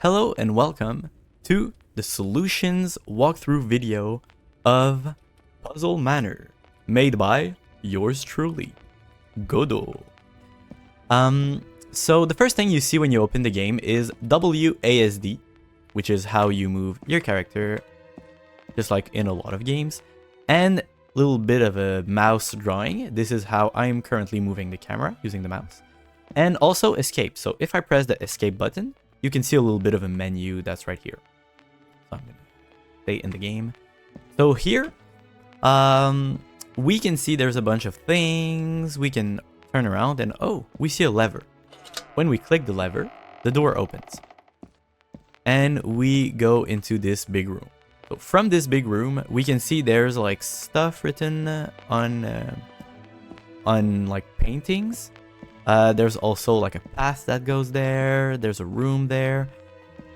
Hello and welcome to the solutions walkthrough video of Puzzle Manor, made by yours truly, Godot. So the first thing you see when you open the game is WASD, which is how you move your character, just like in a lot of games, and a little bit of a mouse drawing. This is how I'm currently moving the camera using the mouse. And also escape. So if I press the escape button, you can see a little bit of a menu that's right here. So I'm going to stay in the game. So here, we can see there's a bunch of things. We can turn around and, oh, we see a lever. When we click the lever, the door opens. And we go into this big room. So from this big room, we can see there's like stuff written on like paintings. There's also like a path that goes there. There's a room there.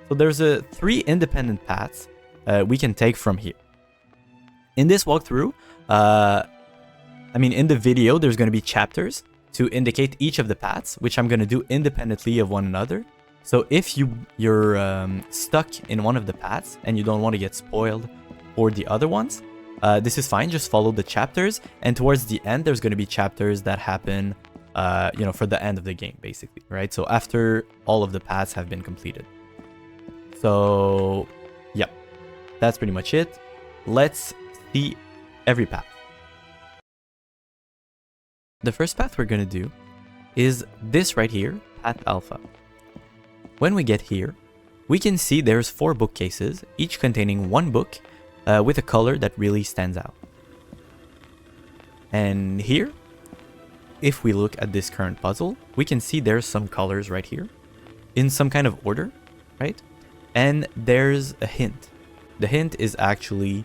So there's three independent paths we can take from here. In this walkthrough, in the video, there's going to be chapters to indicate each of the paths, which I'm going to do independently of one another. So if you're stuck in one of the paths and you don't want to get spoiled for the other ones, this is fine. Just follow the chapters. And towards the end, there's going to be chapters that happen for the end of the game, basically, right? So after all of the paths have been completed. So, yeah, that's pretty much it. Let's see every path. The first path we're going to do is this right here, Path Alpha. When we get here, we can see there's 4 bookcases, each containing one book with a color that really stands out. And here, if we look at this current puzzle, we can see there's some colors right here in some kind of order, right? And there's a hint. The hint is actually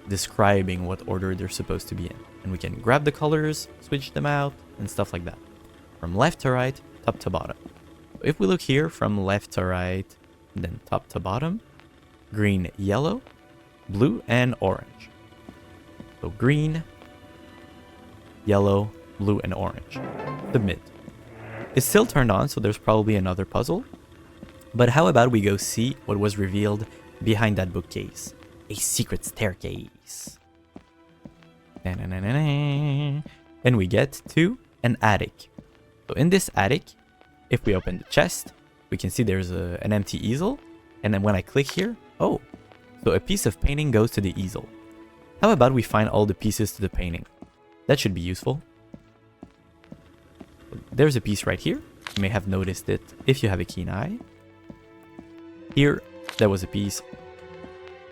describing what order they're supposed to be in. And we can grab the colors, switch them out, and stuff like that. From left to right, top to bottom. If we look here from left to right, then top to bottom, green, yellow, blue, and orange. So green, yellow, blue, and orange. Submit. It's still turned on, so there's probably another puzzle. But how about we go see what was revealed behind that bookcase? A secret staircase. And we get to an attic. So in this attic, if we open the chest, we can see there's an empty easel. And then when I click here, oh, so a piece of painting goes to the easel. How about we find all the pieces to the painting? That should be useful. There's a piece right here. You may have noticed it if you have a keen eye. Here, there was a piece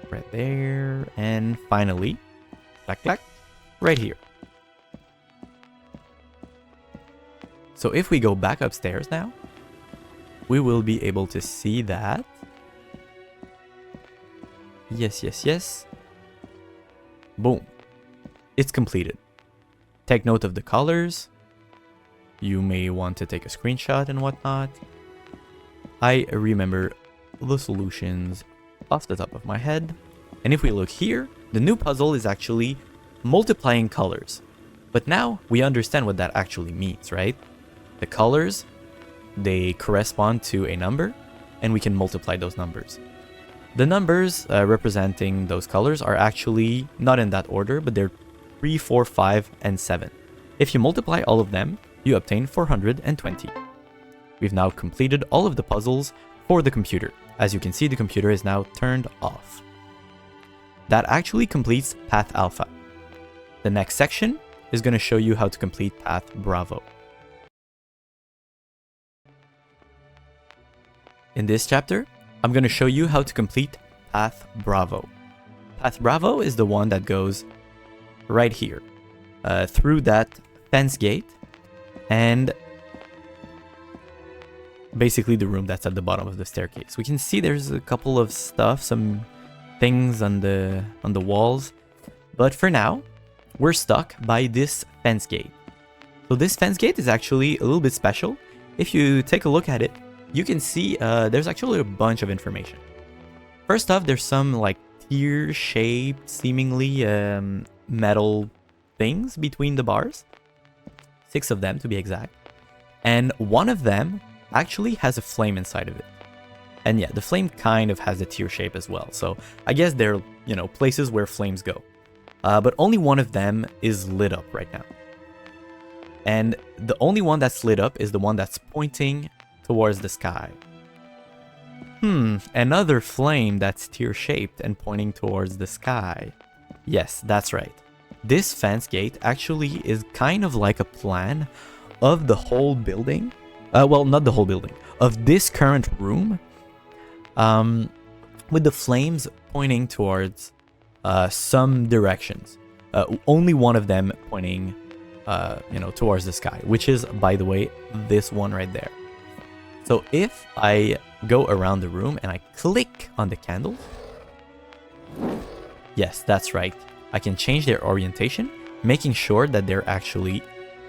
right there. And finally, clack, clack, right here. So if we go back upstairs now, we will be able to see that. Yes. Boom. It's completed. Take note of the colors. You may want to take a screenshot and whatnot. I remember the solutions off the top of my head. And if we look here, the new puzzle is actually multiplying colors. But now we understand what that actually means, right? The colors, they correspond to a number, and we can multiply those numbers. The numbers representing those colors are actually not in that order, but they're 3, 4, 5, and 7. If you multiply all of them, you obtain 420. We've now completed all of the puzzles for the computer. As you can see, the computer is now turned off. That actually completes Path Alpha. The next section is going to show you how to complete Path Bravo. In this chapter, I'm going to show you how to complete Path Bravo. Path Bravo is the one that goes right here, through that fence gate, and basically the room that's at the bottom of the staircase. We can see there's a couple of stuff, some things on the walls, but for now, we're stuck by this fence gate. So this fence gate is actually a little bit special. If you take a look at it, you can see there's actually a bunch of information. First off, there's some like tear-shaped, seemingly metal things between the bars. 6 of them to be exact. And one of them actually has a flame inside of it. And yeah, the flame kind of has a tear shape as well. So I guess they're, you know, places where flames go. But only one of them is lit up right now. And the only one that's lit up is the one that's pointing towards the sky. Another flame that's tear-shaped and pointing towards the sky. Yes, that's right. This fence gate actually is kind of like a plan of the whole building. Well, not the whole building. Of this current room. With the flames pointing towards some directions. Only one of them pointing, you know, towards the sky. Which is, by the way, this one right there. So if I go around the room and I click on the candles. Yes, that's right. I can change their orientation, making sure that they're actually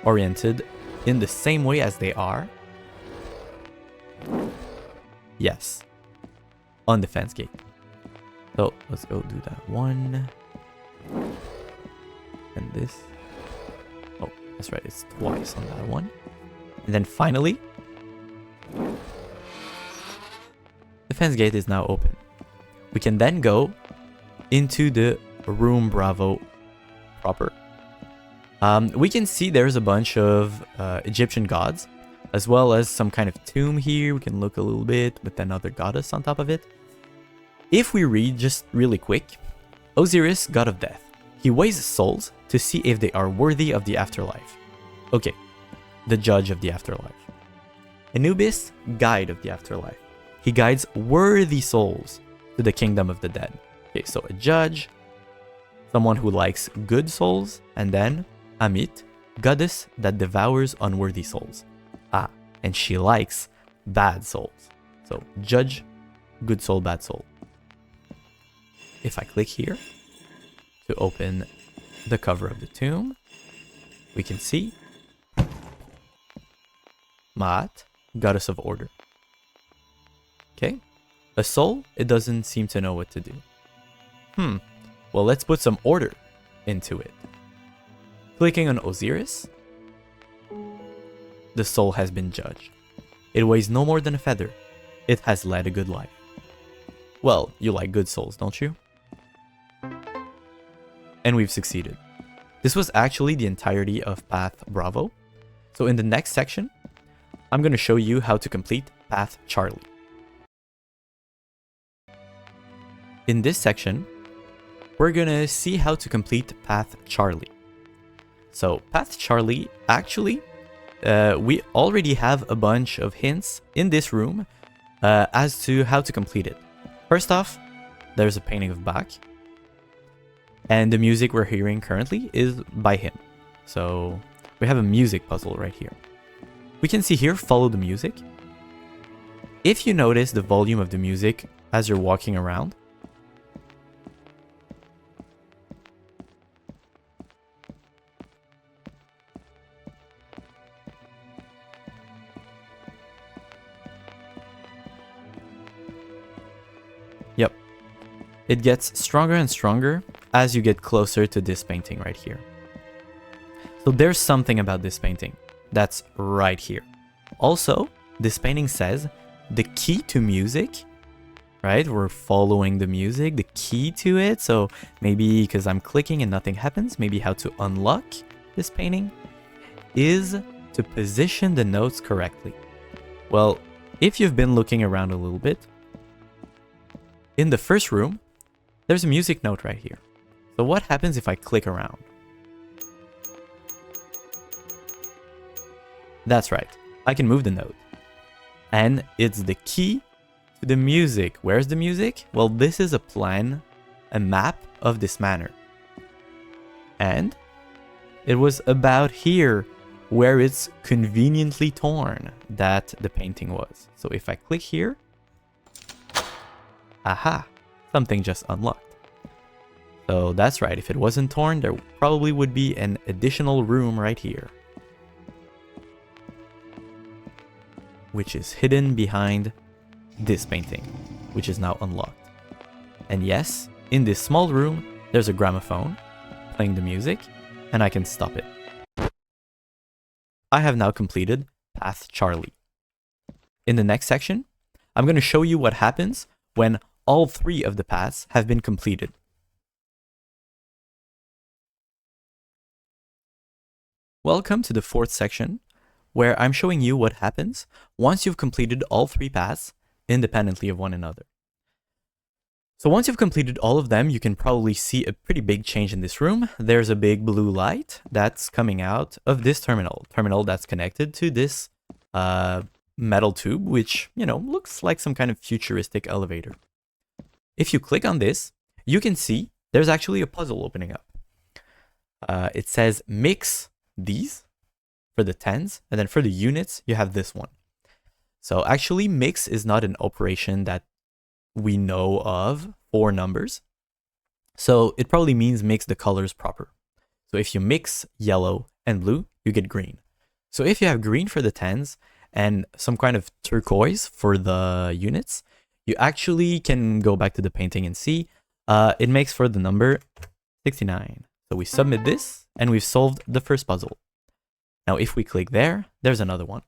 oriented in the same way as they are. Yes. On the fence gate. So let's go do that one. And this. Oh, that's right. It's twice on that one. And then finally, the fence gate is now open. We can then go into the room Bravo proper. We can see there's a bunch of Egyptian gods, as well as some kind of tomb here. We can look a little bit with another goddess on top of it. If we read just really quick, Osiris, god of death. He weighs souls to see if they are worthy of the afterlife. Okay, the judge of the afterlife. Anubis, guide of the afterlife. He guides worthy souls to the kingdom of the dead. Okay, so a judge, someone who likes good souls, and then Amit, goddess that devours unworthy souls. Ah, and she likes bad souls. So judge, good soul, bad soul. If I click here to open the cover of the tomb, we can see Maat, goddess of order. Okay, a soul, it doesn't seem to know what to do. Well, let's put some order into it. Clicking on Osiris, the soul has been judged. It weighs no more than a feather. It has led a good life. Well, you like good souls, don't you? And we've succeeded. This was actually the entirety of Path Bravo. So in the next section, I'm going to show you how to complete Path Charlie. In this section, we're going to see how to complete Path Charlie. So Path Charlie, actually, we already have a bunch of hints in this room as to how to complete it. First off, there's a painting of Bach. And the music we're hearing currently is by him. So we have a music puzzle right here. We can see here, follow the music. If you notice the volume of the music as you're walking around, yep, it gets stronger and stronger as you get closer to this painting right here. So there's something about this painting that's right here. Also, this painting says the key to music, right? We're following the music, the key to it. So maybe because I'm clicking and nothing happens, maybe how to unlock this painting is to position the notes correctly. Well, if you've been looking around a little bit, in the first room, there's a music note right here. So what happens if I click around? That's right, I can move the note. And it's the key to the music. Where's the music? Well, this is a plan, a map of this manor. And it was about here where it's conveniently torn that the painting was. So if I click here, aha, something just unlocked. So that's right, if it wasn't torn, there probably would be an additional room right here, which is hidden behind this painting, which is now unlocked. And yes, in this small room, there's a gramophone playing the music, and I can stop it. I have now completed Path Charlie. In the next section, I'm going to show you what happens when all 3 of the paths have been completed. Welcome to the 4th section, where I'm showing you what happens once you've completed all 3 paths independently of one another. So once you've completed all of them, you can probably see a pretty big change in this room. There's a big blue light that's coming out of this terminal that's connected to this metal tube, which, you know, looks like some kind of futuristic elevator. If you click on this, you can see there's actually a puzzle opening up. It says mix these for the tens, and then for the units, you have this one. So actually, mix is not an operation that we know of for numbers. So it probably means mix the colors proper. So if you mix yellow and blue, you get green. So if you have green for the tens and some kind of turquoise for the units, you actually can go back to the painting and see it makes for the number 69. So we submit this and we've solved the first puzzle. Now if we click there, there's another one,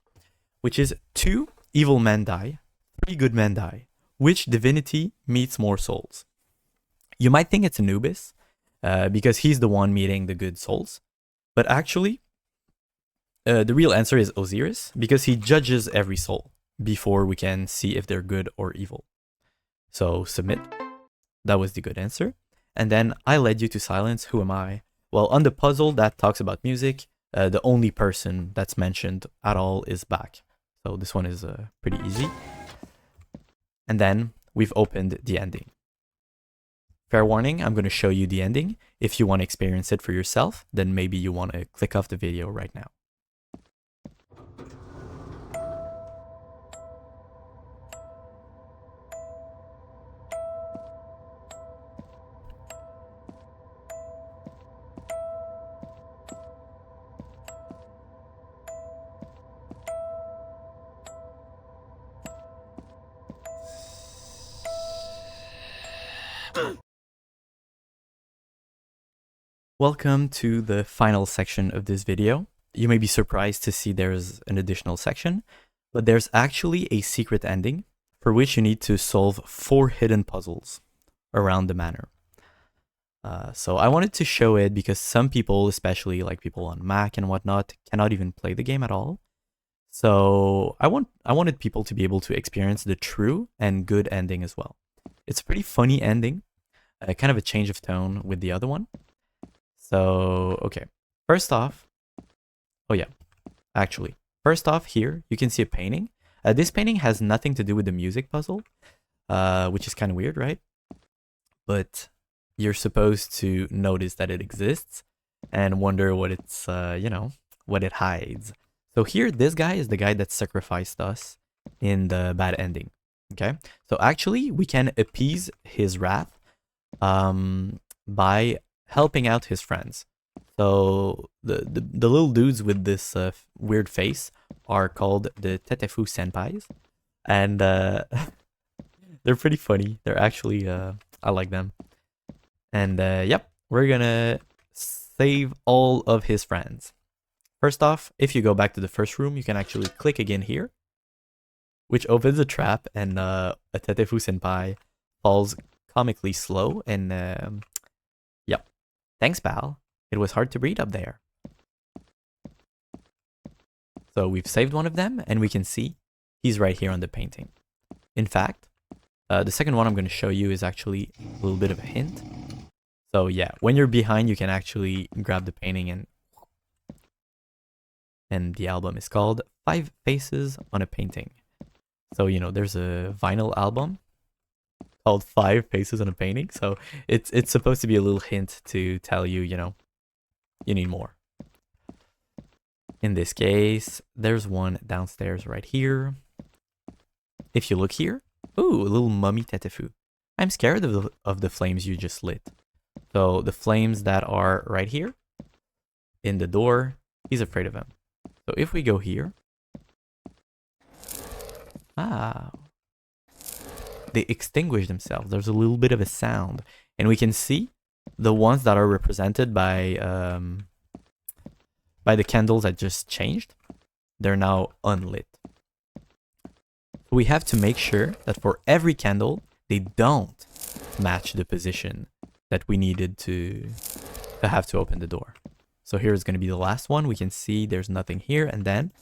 which is 2 evil men die, 3 good men die. Which divinity meets more souls? You might think it's Anubis, because he's the one meeting the good souls. But actually, the real answer is Osiris, because he judges every soul before we can see if they're good or evil. So submit. That was the good answer. And then I led you to silence. Who am I? Well, on the puzzle that talks about music, the only person that's mentioned at all is Bach. So this one is pretty easy. And then we've opened the ending. Fair warning, I'm going to show you the ending. If you want to experience it for yourself, then maybe you want to click off the video right now. Welcome to the final section of this video. You may be surprised to see there's an additional section, but there's actually a secret ending for which you need to solve 4 hidden puzzles around the manor. So I wanted to show it because some people, especially like people on Mac and whatnot, cannot even play the game at all. So I wanted people to be able to experience the true and good ending as well. It's a pretty funny ending, kind of a change of tone with the other one. So, okay, first off, first off here, you can see a painting. This painting has nothing to do with the music puzzle, which is kind of weird, right? But you're supposed to notice that it exists and wonder what it's, what it hides. So here, this guy is the guy that sacrificed us in the bad ending, okay? So actually, we can appease his wrath by helping out his friends. So the little dudes with this weird face are called the Tetefu Senpais, and they're pretty funny. They're actually I like them. And yep, we're gonna save all of his friends. First off, if you go back to the first room, you can actually click again here, which opens a trap, and a Tetefu Senpai falls comically slow, and yep. Thanks, pal. It was hard to breathe up there. So we've saved one of them, and we can see he's right here on the painting. In fact, the second one I'm going to show you is actually a little bit of a hint. So yeah, when you're behind, you can actually grab the painting, and the album is called 5 Faces on a Painting. So, you know, there's a vinyl album called 5 Faces on a Painting. So it's supposed to be a little hint to tell you, you know, you need more. In this case, there's one downstairs right here. If you look here, ooh, a little mummy Tetefu. I'm scared of the flames you just lit. So the flames that are right here in the door, he's afraid of them. So if we go here, they extinguish themselves. There's a little bit of a sound, and we can see the ones that are represented by the candles that just changed. They're now unlit. We have to make sure that for every candle, they don't match the position that we needed to have to open the door. So here is going to be the last one. We can see there's nothing here. And then,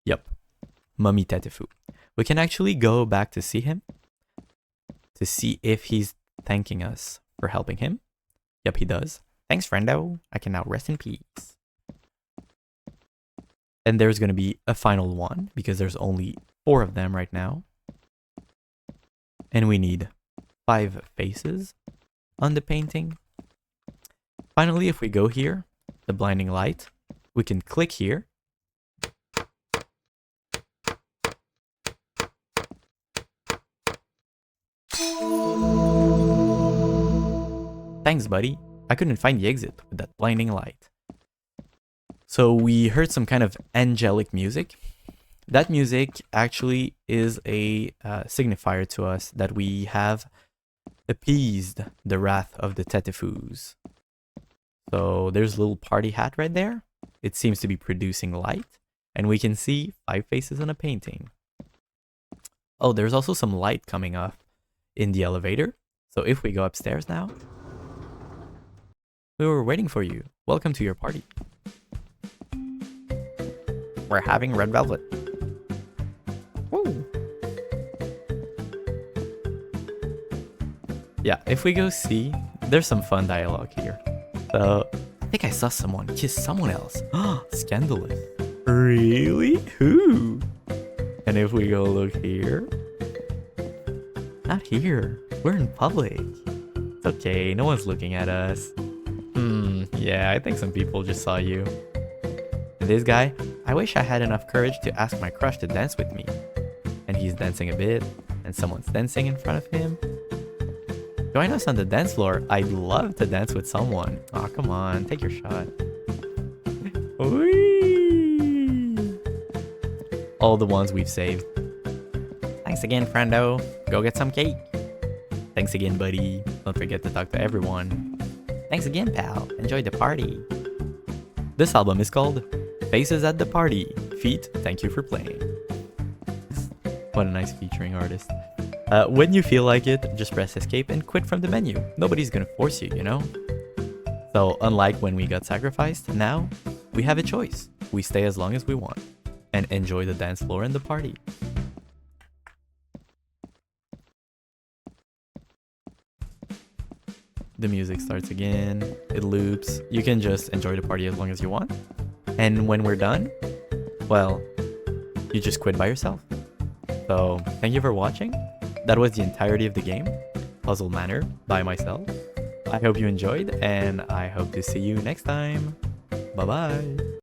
yep, Mummy Tetefu. We can actually go back to see him to see if he's thanking us for helping him. Yep, he does. Thanks, friendo. I can now rest in peace. And there's going to be a final one because there's only 4 of them right now. And we need 5 faces on the painting. Finally, if we go here, the blinding light, we can click here. Thanks, buddy. I couldn't find the exit with that blinding light. So we heard some kind of angelic music. That music actually is a signifier to us that we have appeased the wrath of the Tetefus. So there's a little party hat right there. It seems to be producing light. And we can see 5 faces on a painting. Oh, there's also some light coming off in the elevator. So if we go upstairs now. We were waiting for you. Welcome to your party. We're having red velvet. Woo. Yeah, if we go see, there's some fun dialogue here. So, I think I saw someone kiss someone else. Scandalous. Really? Who? And if we go look here. Not here. We're in public. It's okay, no one's looking at us. Yeah, I think some people just saw you. And this guy, I wish I had enough courage to ask my crush to dance with me. And he's dancing a bit, and someone's dancing in front of him. Join us on the dance floor. I'd love to dance with someone. Aw, come on, take your shot. Whee! All the ones we've saved. Thanks again, friendo. Go get some cake. Thanks again, buddy. Don't forget to talk to everyone. Thanks again, pal. Enjoy the party. This album is called Faces at the Party. Feat, thank you for playing. What a nice featuring artist. When you feel like it, just press escape and quit from the menu. Nobody's gonna force you, you know? So unlike when we got sacrificed, now we have a choice. We stay as long as we want and enjoy the dance floor and the party. The music starts again, it loops. You can just enjoy the party as long as you want. And when we're done, well, you just quit by yourself. So thank you for watching. That was the entirety of the game, Puzzle Manor, by myself. I hope you enjoyed, and I hope to see you next time. Bye bye.